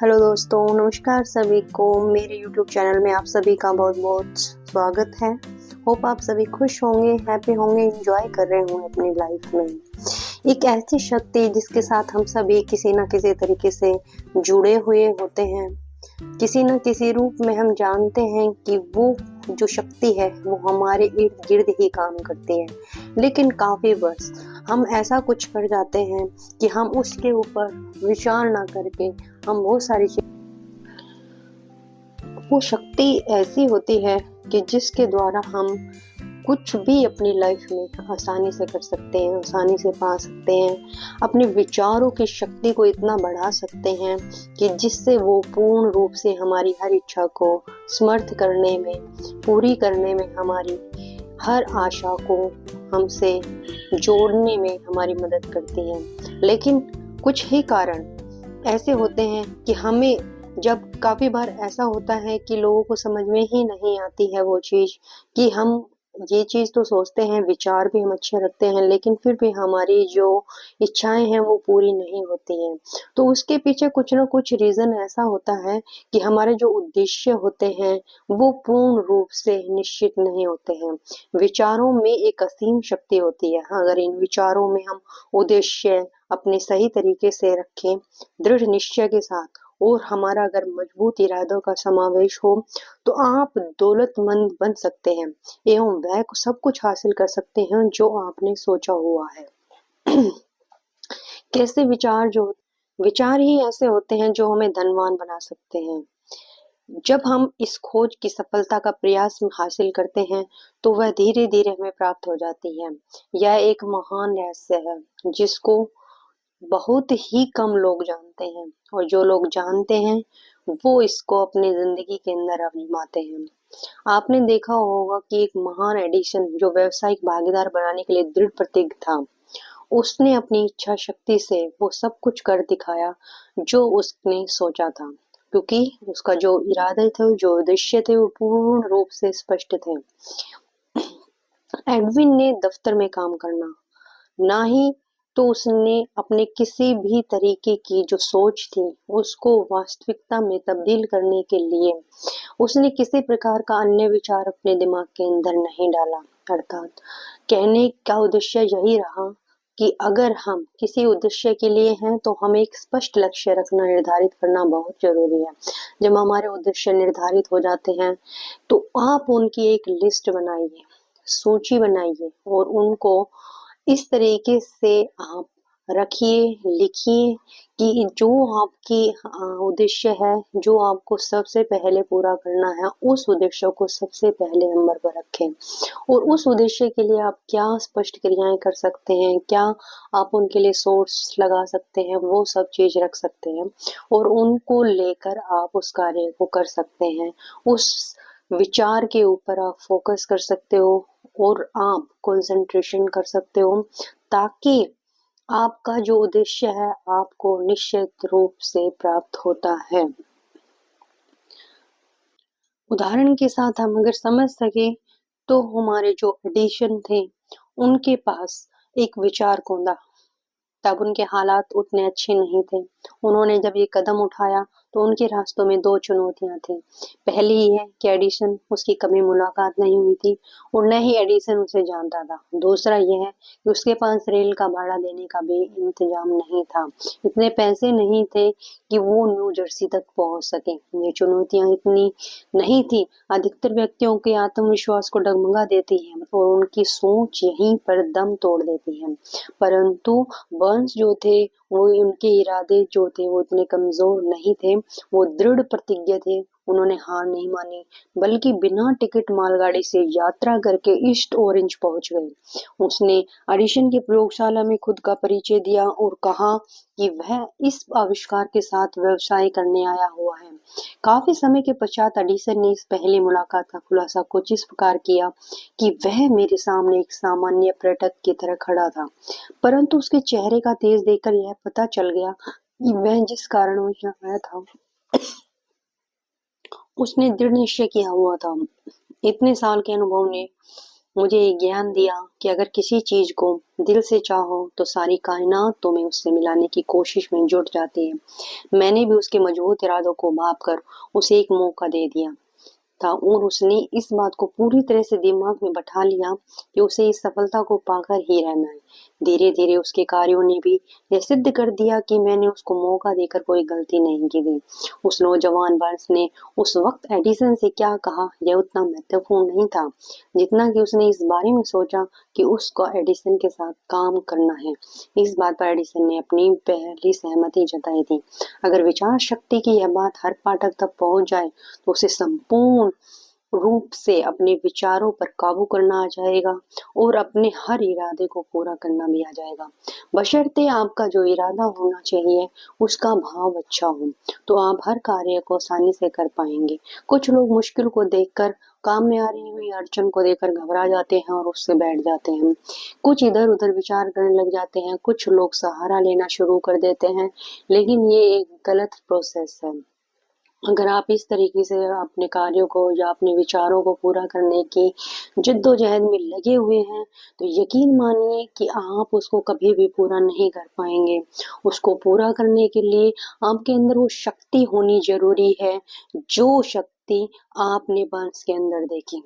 Hello दोस्तों, नमस्कार सभी को। मेरे YouTube चैनल में आप सभी का बहुत बहुत स्वागत है। होप आप सभी खुश होंगे, हैप्पी होंगे, एंजॉय कर रहे होंगे अपनी लाइफ में। एक ऐसी शक्ति जिसके साथ हम सभी किसी न किसी तरीके से जुड़े हुए होते हैं, किसी न किसी रूप में हम जानते हैं कि वो जो शक्ति है वो हमारे इर्द गिर्द ही काम करती है। लेकिन काफी बस हम ऐसा कुछ कर जाते हैं कि हम उसके ऊपर विचार ना करके हम बहुत सारी वो शक्ति ऐसी होती है कि जिसके द्वारा हम कुछ भी अपनी लाइफ में आसानी से कर सकते हैं, आसानी से पा सकते हैं। अपने विचारों की शक्ति को इतना बढ़ा सकते हैं कि जिससे वो पूर्ण रूप से हमारी हर इच्छा को समर्थ करने में, पूरी करने में, हमारी हर आशा को हमसे जोड़ने में हमारी मदद करती है। लेकिन कुछ ही कारण ऐसे होते हैं कि हमें जब काफी बार ऐसा होता है कि लोगों को समझ में ही नहीं आती है वो चीज, कि हम ये चीज तो सोचते हैं, विचार भी हम अच्छे रखते हैं, लेकिन फिर भी हमारी जो इच्छाएं हैं वो पूरी नहीं होती हैं। तो उसके पीछे कुछ ना कुछ रीजन ऐसा होता है कि हमारे जो उद्देश्य होते हैं वो पूर्ण रूप से निश्चित नहीं होते हैं। विचारों में एक असीम शक्ति होती है। अगर इन विचारों में हम उद्देश्य अपने सही तरीके से रखें, दृढ़ निश्चय के साथ, और हमारा अगर मजबूत इरादों का समावेश हो, तो आप दौलतमंद बन सकते हैं एवं वह सब कुछ हासिल कर सकते हैं जो आपने सोचा हुआ है। कैसे विचार ही ऐसे होते हैं जो हमें धनवान बना सकते हैं। जब हम इस खोज की सफलता का प्रयास हासिल करते हैं तो वह धीरे धीरे हमें प्राप्त हो जाती है। यह एक महान रहस्य है जिसको बहुत ही कम लोग जानते हैं, और जो लोग जानते हैं वो इसको अपनी जिंदगी के अंदर आजमाते हैं। आपने देखा होगा कि एक महान एडिशन जो व्यावसायिक भागीदार बनाने के लिए दृढ़ प्रतिज्ञ था, उसने अपनी इच्छा शक्ति से वो सब कुछ कर दिखाया जो उसने सोचा था, क्योंकि उसका जो इरादे थे, जो उद्देश्य थे, वो पूर्ण रूप से स्पष्ट थे। एडविन ने दफ्तर में काम करना, ना ही तो उसने अपने किसी भी तरीके की जो सोच थी उसको वास्तविकता में तब्दील करने के लिए उसने किसी प्रकार का अन्य विचार अपने दिमाग के अंदर नहीं डाला। अर्थात कहने का उद्देश्य यही रहा कि अगर हम किसी उद्देश्य के लिए हैं तो हमें एक स्पष्ट लक्ष्य रखना, निर्धारित करना बहुत जरूरी है। जब हमारे उद्देश्य निर्धारित हो जाते हैं तो आप उनकी एक लिस्ट बनाइए, सूची बनाइए, और उनको इस तरीके से आप रखिए, लिखिए कि जो आपकी उद्देश्य है, जो आपको सबसे पहले पूरा करना है, उस उद्देश्य को सबसे पहले नंबर पर रखें। और उस उद्देश्य के लिए आप क्या स्पष्ट क्रियाएं कर सकते हैं, क्या आप उनके लिए सोर्स लगा सकते हैं, वो सब चीज रख सकते हैं, और उनको लेकर आप उस कार्य को कर सकते हैं। उस विचार के ऊपर आप फोकस कर सकते हो और आप कंसंट्रेशन कर सकते हो, ताकि आपका जो उद्देश्य है आपको निश्चित रूप से प्राप्त होता है। उदाहरण के साथ हम अगर समझ सके तो हमारे जो एडिशन थे उनके पास एक विचार कौंधा, तब उनके हालात उतने अच्छे नहीं थे। उन्होंने जब ये कदम उठाया तो उनके रास्तों में दो चुनौतियां थी। पहली ये कि एडिसन उसकी कभी मुलाकात नहीं हुई थी और न ही एडिसन उसे जानता था। दूसरा यह है कि उसके पास रेल का भाड़ा देने का भी इंतजाम नहीं था, इतने पैसे नहीं थे कि वो न्यू जर्सी तक पहुंच सके। ये चुनौतियां इतनी नहीं थी, अधिकतर व्यक्तियों के आत्मविश्वास को डगमगा देती है और उनकी सोच यहीं पर दम तोड़ देती है। परंतु बर्न्स जो थे, वो उनके इरादे जो थे वो इतने कमजोर नहीं थे, वो दृढ़ प्रतिज्ञ थे। उन्होंने हार नहीं मानी, बल्कि बिना टिकट मालगाड़ी से यात्रा करके ईस्ट ऑरेंज पहुंच गए। उसने एडिशन की प्रयोगशाला में खुद का परिचय दिया और कहा कि वह इस आविष्कार के साथ व्यवसाय करने आया हुआ है। काफी समय के पश्चात एडिसन ने इस पहली मुलाकात का खुलासा कुछ इस प्रकार किया कि वह मेरे सामने एक सामान्य पर्यटक की तरह खड़ा था, परंतु उसके चेहरे का तेज देखकर यह पता चल गया कि वह जिस कारण यहाँ आया था उसने दृढ़ निश्चय किया हुआ था। इतने साल के अनुभव ने मुझे ये ज्ञान दिया कि अगर किसी चीज को दिल से चाहो तो सारी कायनात तुम्हें उससे मिलाने की कोशिश में जुट जाती है। मैंने भी उसके मजबूत इरादों को भाप कर उसे एक मौका दे दिया था और उसने इस बात को पूरी तरह से दिमाग में बैठा लिया कि उसे इस सफलता को पाकर ही रहना है। धीरे धीरे उसके कार्यों ने भी यह सिद्ध कर दिया कि मैंने उसको मौका देकर कोई गलती नहीं की थी। उस नौजवान बर्न्स ने उस वक्त एडिसन से क्या कहा यह उतना महत्वपूर्ण नहीं था जितना कि उसने इस बारे में सोचा कि उसको एडिसन के साथ काम करना है। इस बात पर एडिसन ने अपनी पहली सहमति जताई थी। अगर विचार शक्ति की यह बात हर पाठक तक पहुंच जाए तो उसे संपूर्ण रूप से अपने विचारों पर काबू करना आ जाएगा और अपने हर इरादे को पूरा करना भी आ जाएगा। बशर्ते आपका जो इरादा होना चाहिए उसका भाव अच्छा हो तो आप हर कार्य को आसानी से कर पाएंगे। कुछ लोग मुश्किल को देखकर, काम में आ रही हुई अड़चन को देखकर घबरा जाते हैं और उससे बैठ जाते हैं। कुछ इधर उधर विचार करने लग जाते हैं। कुछ लोग सहारा लेना शुरू कर देते हैं, लेकिन ये एक गलत प्रोसेस है। अगर आप इस तरीके से अपने कार्यों को या अपने विचारों को पूरा करने की जद्दोजहद में लगे हुए हैं तो यकीन मानिए कि आप उसको कभी भी पूरा नहीं कर पाएंगे। उसको पूरा करने के लिए आपके अंदर वो शक्ति होनी जरूरी है जो शक्ति आपने बर्न्स के अंदर देखी।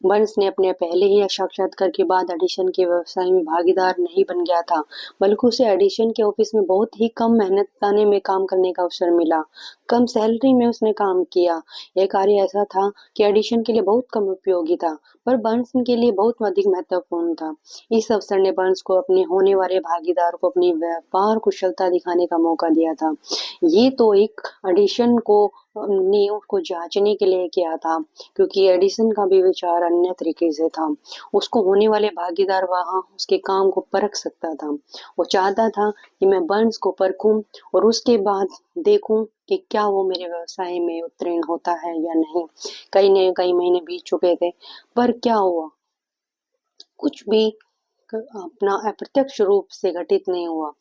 बर्न्स ने अपने पहले ही साक्षात्कार के बाद एडिशन के व्यवसाय में भागीदार नहीं बन गया था, बल्कि उसे एडिशन के ऑफिस में बहुत ही कम मेहनताने में काम करने का अवसर मिला। कम सैलरी में उसने काम किया। यह कार्य ऐसा था कि एडिशन के लिए बहुत कम उपयोगी था, पर बर्न्स के लिए बहुत अधिक महत्वपूर्ण था। इस अवसर ने बर्न्स को अपने होने वाले भागीदार को अपनी व्यापार कुशलता दिखाने का मौका दिया था। ये तो एक एडिशन को ने उसको जांचने के लिए किया था, क्योंकि एडिसन का भी विचार अन्य तरीके से था। उसको होने वाले भागीदार वहां उसके काम को परख सकता था। वो चाहता था कि मैं बर्न्स को परखूं और उसके बाद देखूं कि क्या वो मेरे व्यवसाय में उत्तीर्ण होता है या नहीं। कई महीने बीत चुके थे, पर क्या हुआ? कुछ भी अपना अप्रत्यक्ष रूप से घटित नहीं हुआ।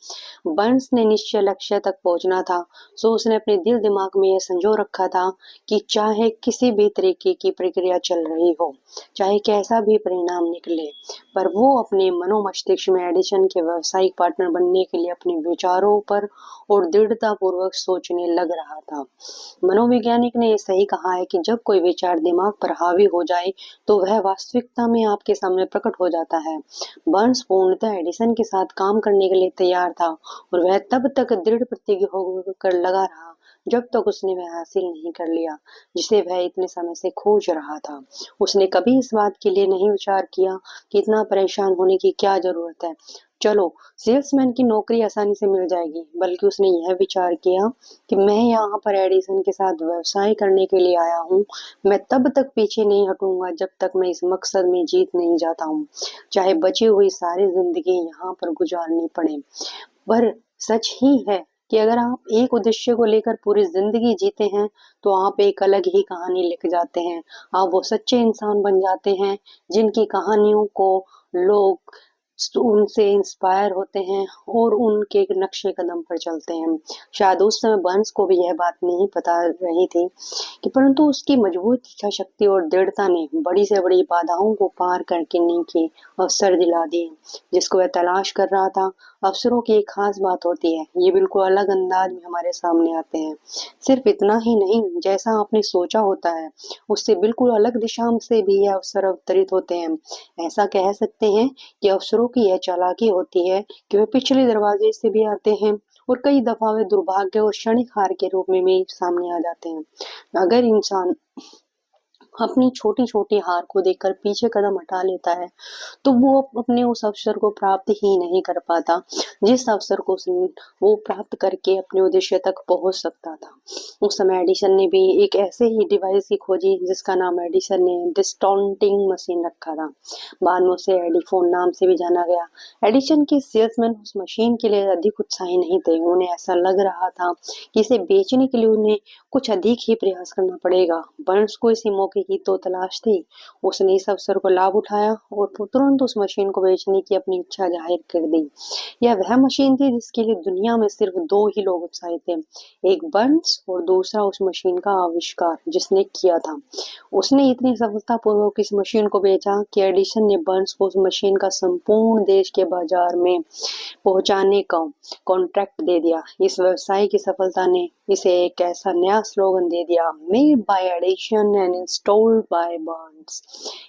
बर्न्स ने निश्चय लक्ष्य तक पहुंचना था, सो उसने अपने दिल दिमाग में यह संजो रखा था कि चाहे किसी भी तरीके की प्रक्रिया चल रही हो, चाहे कैसा भी परिणाम निकले, पर वो अपने मनोमस्तिष्क में एडिशन के व्यावसायिक पार्टनर बनने के लिए अपने विचारों पर और दृढ़ता पूर्वक सोचने लग रहा था। मनोवैज्ञानिक ने यह सही कहा है कि जब कोई विचार दिमाग पर हावी हो जाए तो वह वास्तविकता में आपके सामने प्रकट हो जाता है। बर्न्स पूर्णतः एडिसन के साथ काम करने के लिए तैयार था और वह तब तक दृढ़ प्रतिज्ञ होकर लगा रहा जब तक उसने वह हासिल नहीं कर लिया जिसे वह इतने समय से खोज रहा था। उसने कभी इस बात के लिए नहीं विचार किया कि इतना परेशान होने की क्या जरूरत है, चलो सेल्समैन की नौकरी आसानी से मिल जाएगी, बल्कि उसने यह विचार किया कि मैं यहाँ पर एडिसन के साथ व्यवसाय करने के लिए आया हूँ। मैं तब तक पीछे नहीं हटूंगा जब तक मैं इस मकसद में जीत नहीं जाता हूँ, चाहे बची हुई सारी जिंदगी यहाँ पर गुजारनी पड़े। पर सच ही है कि अगर आप एक उद्देश्य को लेकर पूरी जिंदगी जीते हैं तो आप एक अलग ही कहानी लिख जाते हैं। आप वो सच्चे इंसान बन जाते हैं जिनकी कहानियों को लोग उनसे इंस्पायर होते हैं और उनके नक्शे कदम पर चलते हैं। शायद उस समय बर्न्स को भी यह बात नहीं पता रही थी कि परंतु उसकी मजबूत इच्छा शक्ति और दृढ़ता ने बड़ी से बड़ी बाधाओं को पार करने के अवसर दिला दिए जिसको वह तलाश कर रहा था। अवसरों की एक खास बात होती है, ये बिल्कुल अलग अंदाज में हमारे सामने आते हैं। सिर्फ इतना ही नहीं, जैसा आपने सोचा होता है उससे बिल्कुल अलग दिशा से भी यह अवसर अवतरित होते हैं। ऐसा कह सकते हैं कि अवसरों की यह चालाकी होती है कि वे पिछले दरवाजे से भी आते हैं और कई दफा वे दुर्भाग्य और क्षणिक हार के रूप में भी सामने आ जाते हैं। अगर इंसान अपनी छोटी छोटी हार को देखकर पीछे कदम हटा लेता है तो वो अपने उस अवसर को प्राप्त ही नहीं कर पाता जिस अवसर को वो प्राप्त करके अपने उद्देश्य तक पहुंच सकता था। उस समय एडिसन ने भी एक ऐसे ही डिवाइस की खोजी जिसका नाम एडिसन ने डिस्टॉन्टिंग मशीन रखा था। बाद में उसे एडिफोन नाम से भी जाना गया। एडिसन के सेल्समैन उस मशीन के लिए अधिक उत्साही नहीं थे। उन्हें ऐसा लग रहा था कि इसे बेचने के लिए उन्हें कुछ अधिक ही प्रयास करना पड़ेगा। बर्न्स को इसी मौके की तो तलाश थी। उसने इस अवसर को लाभ उठाया और तुरंत उस मशीन को बेचने की अपनी इच्छा जाहिर कर दी। यह वह मशीन थी जिसके लिए दुनिया में सिर्फ दो ही लोग उत्साहित थे, एक बर्न्स बर्न्स और दूसरा उस मशीन का आविष्कार जिसने किया था। उसने इतनी सफलतापूर्वक इस मशीन को बेचा कि एडिसन ने बर्न्स को उस मशीन का संपूर्ण देश के बाजार में पहुंचाने का कॉन्ट्रैक्ट दे दिया। इस व्यवसाय की सफलता ने इसे एक ऐसा नया स्लोगन दे दिया, made by Edison and installed by Burns.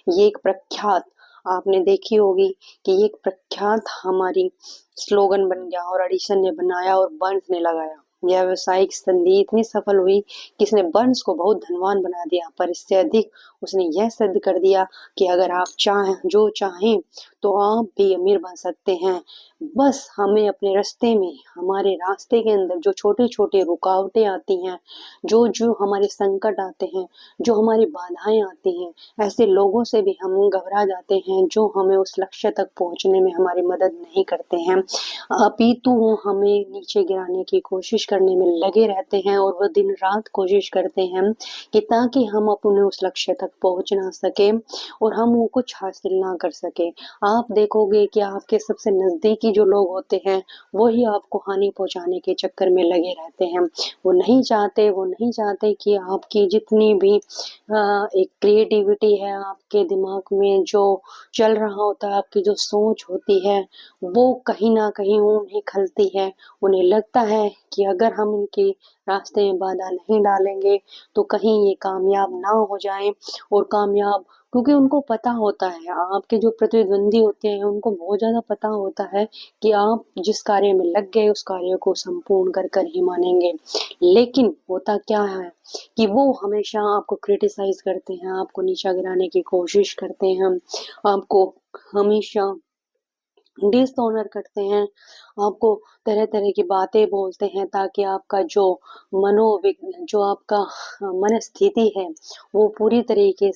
ये एक प्रख्यात, आपने देखी होगी कि ये एक प्रख्यात हमारी स्लोगन बन गया और एडिसन ने बनाया और बर्न्स ने लगाया। यह व्यावसायिक संधि इतनी सफल हुई कि इसने बर्न्स को बहुत धनवान बना दिया, पर इससे अधिक उसने यह सिद्ध कर दिया कि अगर आप चाहें तो आप भी अमीर बन सकते हैं। बस हमें अपने रास्ते में, हमारे रास्ते के अंदर जो छोटी छोटी रुकावटें आती हैं, जो जो हमारे संकट आते हैं, जो हमारी बाधाएं आती हैं, ऐसे लोगों से भी हम घबरा जाते हैं जो हमें उस लक्ष्य तक पहुंचने में हमारी मदद नहीं करते हैं, अपितु हमें नीचे गिराने की कोशिश करने में लगे रहते हैं। और वह दिन रात कोशिश करते हैं कि ताकि हम अपने उस लक्ष्य तक पहुंच ना सके और हम वो कुछ हासिल ना कर सके। आप देखोगे कि आपके सबसे नजदीकी जो लोग होते हैं वही आपको हानि पहुंचाने के चक्कर में लगे रहते हैं। वो नहीं चाहते कि आपकी जितनी भी एक क्रिएटिविटी है, आपके दिमाग में जो चल रहा होता है, आपकी जो सोच होती है, वो कहीं ना कहीं उन्हें खलती है। उन्हें लगता है कि अगर हम इनके रास्ते में बाधा नहीं डालेंगे तो कहीं ये कामयाब ना हो जाएं। और कामयाब, क्योंकि उनको पता होता है, आपके जो प्रतिद्वंदी होते हैं उनको बहुत ज्यादा पता होता है कि आप जिस कार्य में लग गए उस कार्य को संपूर्ण कर कर ही मानेंगे। लेकिन होता क्या है कि वो हमेशा आपको क्रिटिसाइज करते हैं, आपको नीचा गिराने की कोशिश करते हैं, आपको हमेशा डिसऑनर करते हैं, आपको तरह तरह की बातें बोलते हैं ताकि आपका जो जो आपका मनस्थिति है वो पूरी तरीके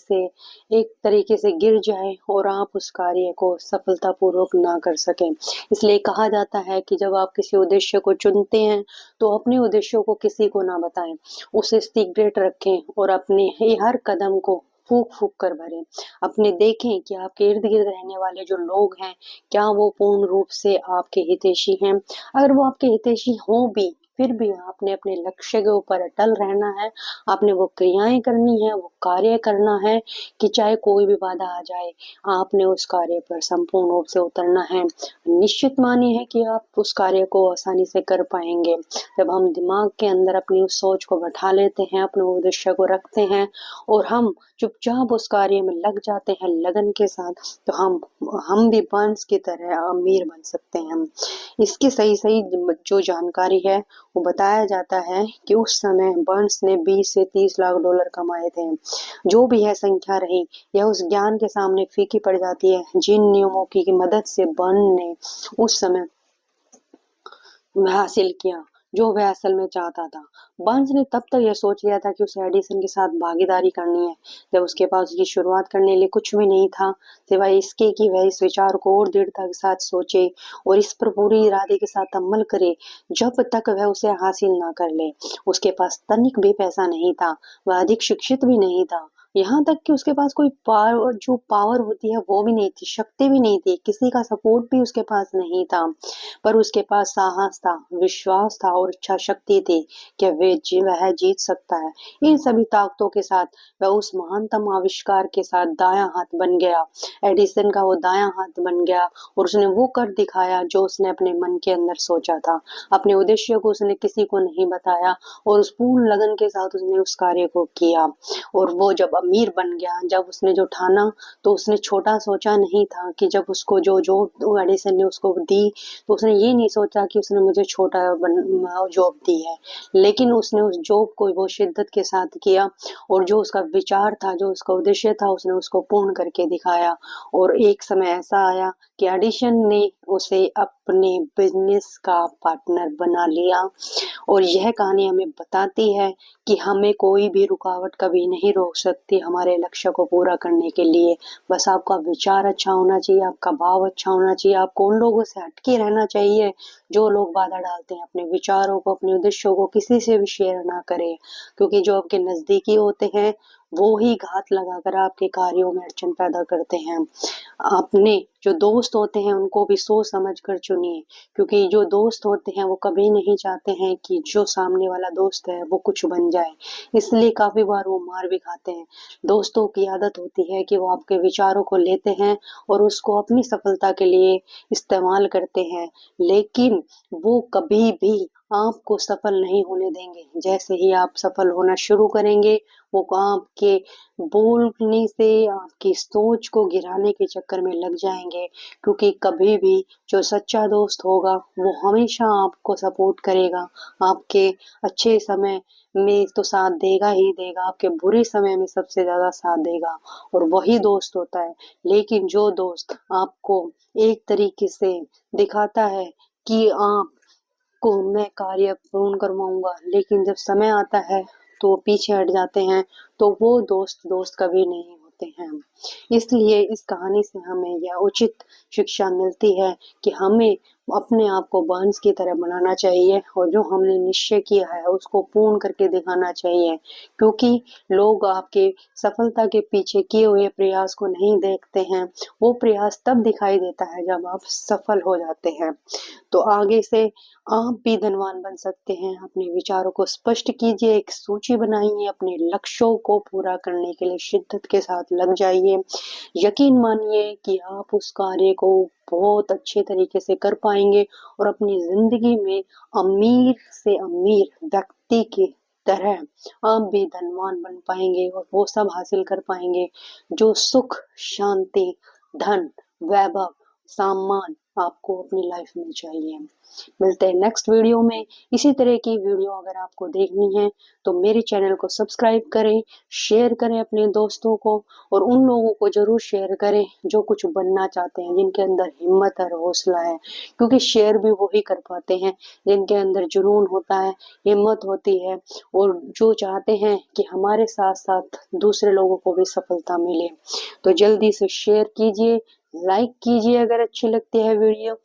से गिर जाए और आप उस कार्य को सफलतापूर्वक ना कर सकें। इसलिए कहा जाता है कि जब आप किसी उद्देश्य को चुनते हैं तो अपने उद्देश्यों को किसी को ना बताएं, उसे सीक्रेट रखें और अपने हर कदम को फूक फूक कर भरें। अपने देखें कि आपके इर्द गिर्द रहने वाले जो लोग हैं, क्या वो पूर्ण रूप से आपके हितैषी हैं। अगर वो आपके हितैषी हों भी, फिर भी आपने अपने लक्ष्य के ऊपर अटल रहना है। आपने वो क्रियाएं करनी है, वो कार्य करना है कि चाहे कोई भी बाधा आ जाए, आपने उस कार्य पर संपूर्ण रूप से उतरना है। निश्चित मानिए है कि आप उस कार्य को आसानी से कर पाएंगे। जब हम दिमाग के अंदर अपनी उस सोच को बैठा लेते हैं, अपने उद्देश्य को रखते हैं और हम चुपचाप उस कार्य में लग जाते हैं लगन के साथ, तो हम भी बर्न्स की तरह अमीर बन सकते हैं। इसकी सही सही जो जानकारी है वो बताया जाता है कि उस समय बर्न्स ने 20 से 30 लाख डॉलर कमाए थे। जो भी है संख्या रही, यह उस ज्ञान के सामने फीकी पड़ जाती है जिन नियमों की मदद से बर्न ने उस समय हासिल किया जो वह असल में चाहता था। बर्न्स ने तब तक यह सोच लिया था कि उसे एडिसन के साथ भागीदारी करनी है, जब उसके पास उसकी शुरुआत करने के लिए कुछ भी नहीं था सिवाय इसके कि वह इस विचार को और दृढ़ता के साथ सोचे और इस पर पूरी इरादे के साथ अमल करे जब तक वह उसे हासिल ना कर ले। उसके पास तनिक भी पैसा नहीं था, वह अधिक शिक्षित भी नहीं था, यहाँ तक कि उसके पास कोई पावर होती है वो भी नहीं थी, शक्ति भी नहीं थी, किसी का सपोर्ट भी उसके पास नहीं था। पर उसके पास साहस था, विश्वास था और इच्छा शक्ति थी कि वह जीत सकता है। इन सभी ताकतों के साथ वह उस महानतम आविष्कार के साथ दायां हाथ बन गया। एडिसन का वो दायां हाथ बन गया और उसने वो कर दिखाया जो उसने अपने मन के अंदर सोचा था। अपने उद्देश्य को उसने किसी को नहीं बताया और उस पूर्ण लगन के साथ उसने उस कार्य को किया। और वो जब अमीर बन गया, जब उसने जो ठाना, तो उसने छोटा सोचा नहीं था कि जब उसको जो जो एडिसन ने उसको दी तो उसने ये नहीं सोचा कि उसने मुझे छोटा जॉब दी है, लेकिन उसने उस जॉब को वो शिद्दत के साथ किया और जो उसका विचार था, जो उसका उद्देश्य था, उसने उसको पूर्ण करके दिखाया। और एक समय ऐसा आया कि एडिसन ने उसे अपने बिजनेस का पार्टनर बना लिया। और यह कहानी हमें बताती है कि हमें कोई भी रुकावट कभी नहीं रोक सकती हमारे लक्ष्य को पूरा करने के लिए। बस आपका विचार अच्छा होना चाहिए, आपका भाव अच्छा होना चाहिए, आपको उन लोगों से हटके रहना चाहिए जो लोग बाधा डालते हैं। अपने विचारों को, अपने उद्देश्यों को किसी से भी शेयर ना करें, क्योंकि जो आपके नजदीकी होते हैं वो ही घात लगाकर आपके कार्यों में अड़चन पैदा करते हैं। अपने जो दोस्त होते हैं उनको भी सोच समझ कर चुनिए, क्योंकि जो दोस्त होते हैं वो कभी नहीं चाहते हैं कि जो सामने वाला दोस्त है वो कुछ बन जाए, इसलिए काफ़ी बार वो मार भी खाते हैं। दोस्तों की आदत होती है कि वो आपके विचारों को लेते हैं और उसको अपनी सफलता के लिए इस्तेमाल करते हैं, लेकिन वो कभी भी आपको सफल नहीं होने देंगे। जैसे ही आप सफल होना शुरू करेंगे, वो आपके बोलने से आपकी सोच को गिराने के चक्कर में लग जाएँगे, क्योंकि कभी भी जो सच्चा दोस्त होगा वो हमेशा आपको सपोर्ट करेगा। आपके अच्छे समय में तो साथ देगा ही देगा, आपके बुरे समय में सबसे ज़्यादा साथ देगा, और वही दोस्त होता है। लेकिन जो दोस्त आपको एक तरीके से दिखाता है कि आपको मैं कार्य पूर्ण करवाऊँगा, लेकिन जब समय आता है तो वो पीछे हट जाते हैं, तो वो दोस्त कभी नहीं होते हैं। इसलिए इस कहानी से हमें यह उचित शिक्षा मिलती है कि हमें अपने आप को बांस की तरह बनाना चाहिए और जो हमने निश्चय किया है उसको पूर्ण करके दिखाना चाहिए, क्योंकि लोग आपके सफलता के पीछे किए हुए प्रयास को नहीं देखते हैं। वो प्रयास तब दिखाई देता है जब आप सफल हो जाते हैं। तो आगे से आप भी धनवान बन सकते हैं। अपने विचारों को स्पष्ट कीजिए, एक सूची बनाइए, अपने लक्ष्यों को पूरा करने के लिए शिद्दत के साथ लग जाइए। यकीन मानिए कि आप उस कार्य को बहुत अच्छे तरीके से कर पाएंगे और अपनी जिंदगी में अमीर से अमीर व्यक्ति की तरह आप भी धनवान बन पाएंगे और वो सब हासिल कर पाएंगे जो सुख, शांति, धन, वैभव, सम्मान आपको अपनी लाइफ में चाहिए। मिलते हैं नेक्स्ट वीडियो में। इसी तरह की वीडियो अगर आपको देखनी है तो मेरे चैनल को सब्सक्राइब करें, शेयर करें अपने दोस्तों को, और उन लोगों को जरूर शेयर करें जो कुछ बनना चाहते हैं, जिनके अंदर हिम्मत और हौसला है, क्योंकि शेयर भी वही कर पाते हैं जिनके अंदर जुनून होता है, हिम्मत होती है, और जो चाहते हैं कि हमारे साथ साथ दूसरे लोगों को भी सफलता मिले। तो जल्दी से शेयर कीजिए, लाइक कीजिए अगर अच्छी लगती है वीडियो,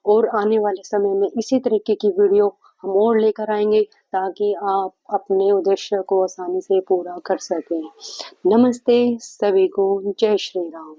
और आने वाले समय में इसी तरीके की वीडियो हम और लेकर आएंगे ताकि आप अपने उद्देश्य को आसानी से पूरा कर सकें। नमस्ते सभी को, जय श्री राम।